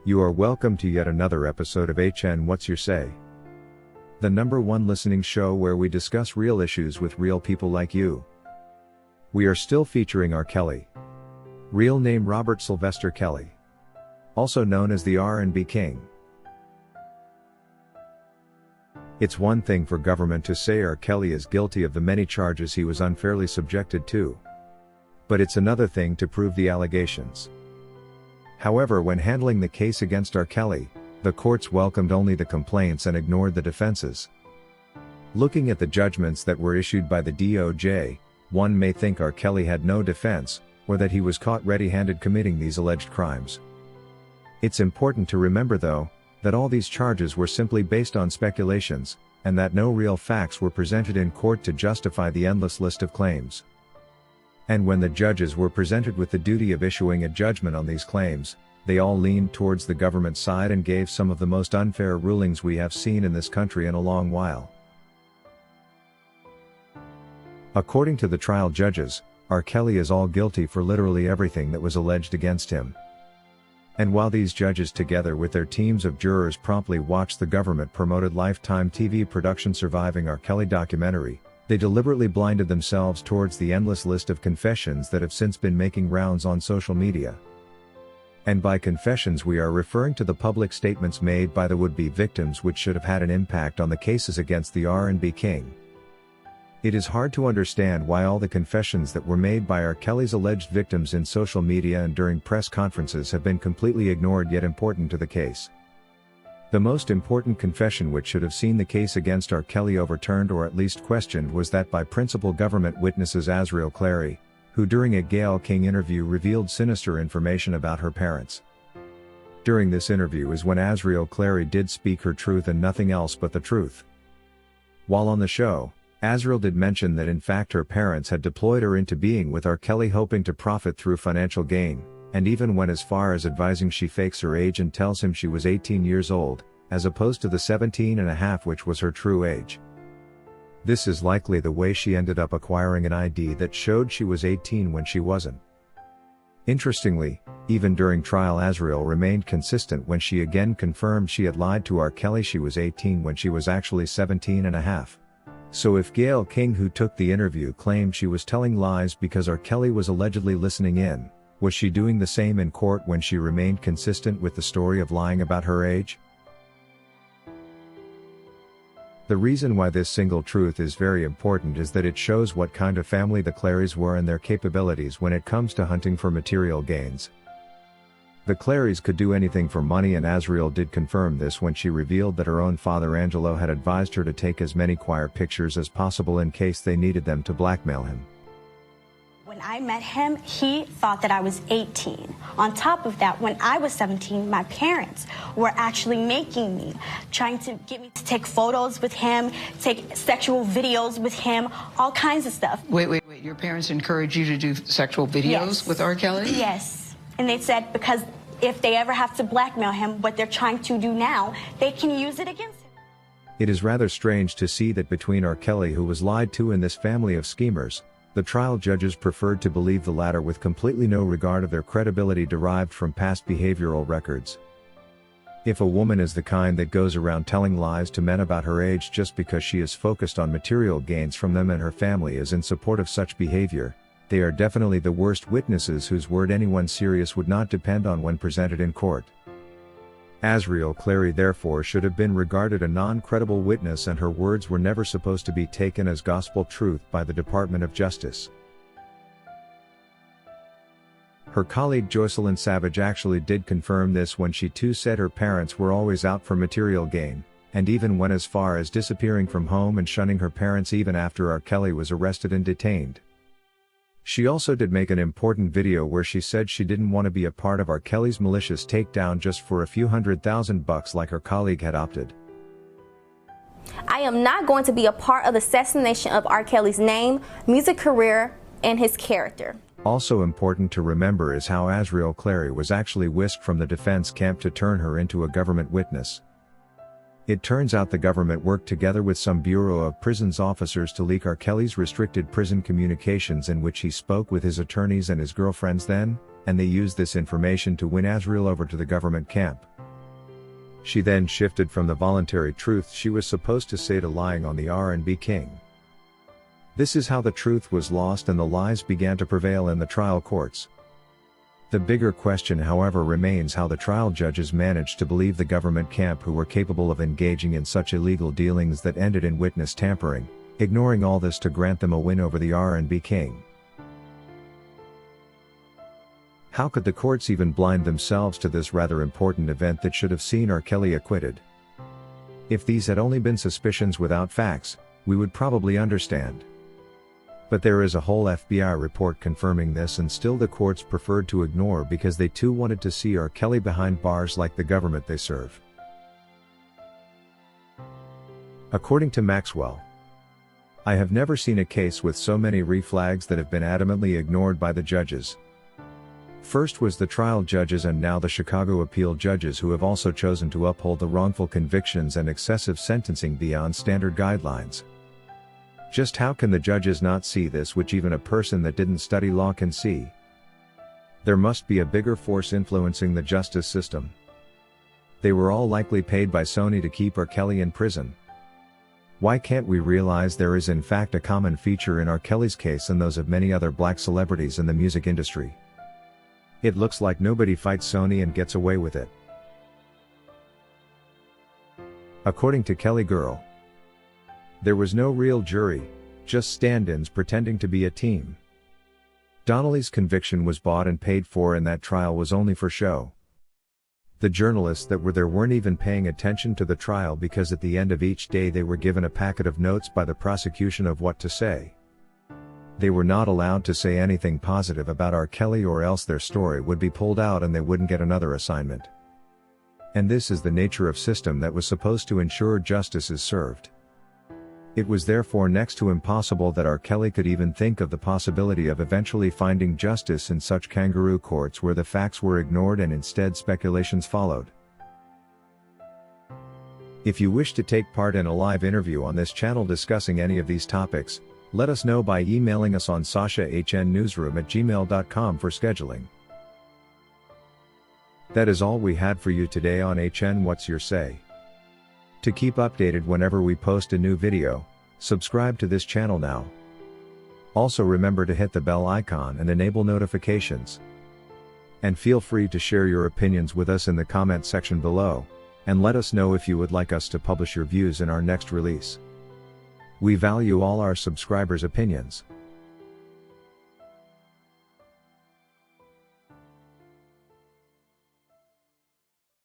You are welcome to yet another episode of HN What's Your Say? The #1 listening show where we discuss real issues with real people like you. We are still featuring R. Kelly. Real name Robert Sylvester Kelly. Also known as the R&B King. It's one thing for government to say R. Kelly is guilty of the many charges he was unfairly subjected to. But it's another thing to prove the allegations. However, when handling the case against R. Kelly, the courts welcomed only the complaints and ignored the defenses. Looking at the judgments that were issued by the DOJ, one may think R. Kelly had no defense, or that he was caught red-handed committing these alleged crimes. It's important to remember though, that all these charges were simply based on speculations, and that no real facts were presented in court to justify the endless list of claims. And when the judges were presented with the duty of issuing a judgment on these claims, they all leaned towards the government side and gave some of the most unfair rulings we have seen in this country in a long while. According to the trial judges, R. Kelly is all guilty for literally everything that was alleged against him. And while these judges together with their teams of jurors promptly watched the government-promoted Lifetime TV production Surviving R. Kelly documentary, they deliberately blinded themselves towards the endless list of confessions that have since been making rounds on social media. And by confessions we are referring to the public statements made by the would-be victims which should have had an impact on the cases against the R&B King. It is hard to understand why all the confessions that were made by R. Kelly's alleged victims in social media and during press conferences have been completely ignored yet important to the case. The most important confession which should have seen the case against R. Kelly overturned or at least questioned was that by principal government witnesses Azriel Clary, who during a Gayle King interview revealed sinister information about her parents. During this interview is when Azriel Clary did speak her truth and nothing else but the truth. While on the show, Azriel did mention that in fact her parents had deployed her into being with R. Kelly hoping to profit through financial gain, and even went as far as advising she fakes her age and tells him she was 18 years old, as opposed to the 17 and a half which was her true age. This is likely the way she ended up acquiring an ID that showed she was 18 when she wasn't. Interestingly, even during trial Azriel remained consistent when she again confirmed she had lied to R. Kelly she was 18 when she was actually 17 and a half. So if Gayle King who took the interview claimed she was telling lies because R. Kelly was allegedly listening in, was she doing the same in court when she remained consistent with the story of lying about her age? The reason why this single truth is very important is that it shows what kind of family the Clarys were and their capabilities when it comes to hunting for material gains. The Clarys could do anything for money, and Azriel did confirm this when she revealed that her own father Angelo had advised her to take as many choir pictures as possible in case they needed them to blackmail him. When I met him, he thought that I was 18. On top of that, when I was 17, my parents were actually making me, trying to get me to take photos with him, take sexual videos with him, all kinds of stuff. Wait. Your parents encouraged you to do sexual videos Yes. with R. Kelly? Yes. And they said because if they ever have to blackmail him, what they're trying to do now, they can use it against him. It is rather strange to see that between R. Kelly, who was lied to, and this family of schemers, the trial judges preferred to believe the latter with completely no regard of their credibility derived from past behavioral records. If a woman is the kind that goes around telling lies to men about her age just because she is focused on material gains from them and her family is in support of such behavior, they are definitely the worst witnesses whose word anyone serious would not depend on when presented in court. Azriel Clary therefore should have been regarded a non-credible witness, and her words were never supposed to be taken as gospel truth by the Department of Justice. Her colleague Joycelyn Savage actually did confirm this when she too said her parents were always out for material gain, and even went as far as disappearing from home and shunning her parents even after R. Kelly was arrested and detained. She also did make an important video where she said she didn't want to be a part of R. Kelly's malicious takedown just for a few $100,000 like her colleague had opted. I am not going to be a part of the assassination of R. Kelly's name, music career, and his character. Also important to remember is how Azriel Clary was actually whisked from the defense camp to turn her into a government witness. It turns out the government worked together with some Bureau of Prisons officers to leak R. Kelly's restricted prison communications in which he spoke with his attorneys and his girlfriends then, and they used this information to win Azriel over to the government camp. She then shifted from the voluntary truth she was supposed to say to lying on the R&B king. This is how the truth was lost and the lies began to prevail in the trial courts. The bigger question, however, remains how the trial judges managed to believe the government camp, who were capable of engaging in such illegal dealings that ended in witness tampering, ignoring all this to grant them a win over the R&B king. How could the courts even blind themselves to this rather important event that should have seen R. Kelly acquitted? If these had only been suspicions without facts, we would probably understand. But there is a whole FBI report confirming this, and still the courts preferred to ignore because they too wanted to see R. Kelly behind bars like the government they serve. According to Maxwell, I have never seen a case with so many reflags that have been adamantly ignored by the judges. First was the trial judges and now the Chicago appeal judges, who have also chosen to uphold the wrongful convictions and excessive sentencing beyond standard guidelines. Just how can the judges not see this, which even a person that didn't study law can see? There must be a bigger force influencing the justice system. They were all likely paid by Sony to keep R. Kelly in prison. Why can't we realize there is in fact a common feature in R. Kelly's case and those of many other black celebrities in the music industry? It looks like nobody fights Sony and gets away with it. According to Kelly Girl, there was no real jury, just stand-ins pretending to be a team. Donnelly's conviction was bought and paid for, and that trial was only for show. The journalists that were there weren't even paying attention to the trial because at the end of each day they were given a packet of notes by the prosecution of what to say. They were not allowed to say anything positive about R. Kelly, or else their story would be pulled out and they wouldn't get another assignment. And this is the nature of system that was supposed to ensure justice is served. It was therefore next to impossible that R. Kelly could even think of the possibility of eventually finding justice in such kangaroo courts where the facts were ignored and instead speculations followed. If you wish to take part in a live interview on this channel discussing any of these topics, let us know by emailing us on sashahnnewsroom@gmail.com for scheduling. That is all we had for you today on HN What's Your Say? To keep updated whenever we post a new video, subscribe to this channel now. Also remember to hit the bell icon and enable notifications. And feel free to share your opinions with us in the comment section below, and let us know if you would like us to publish your views in our next release. We value all our subscribers' opinions.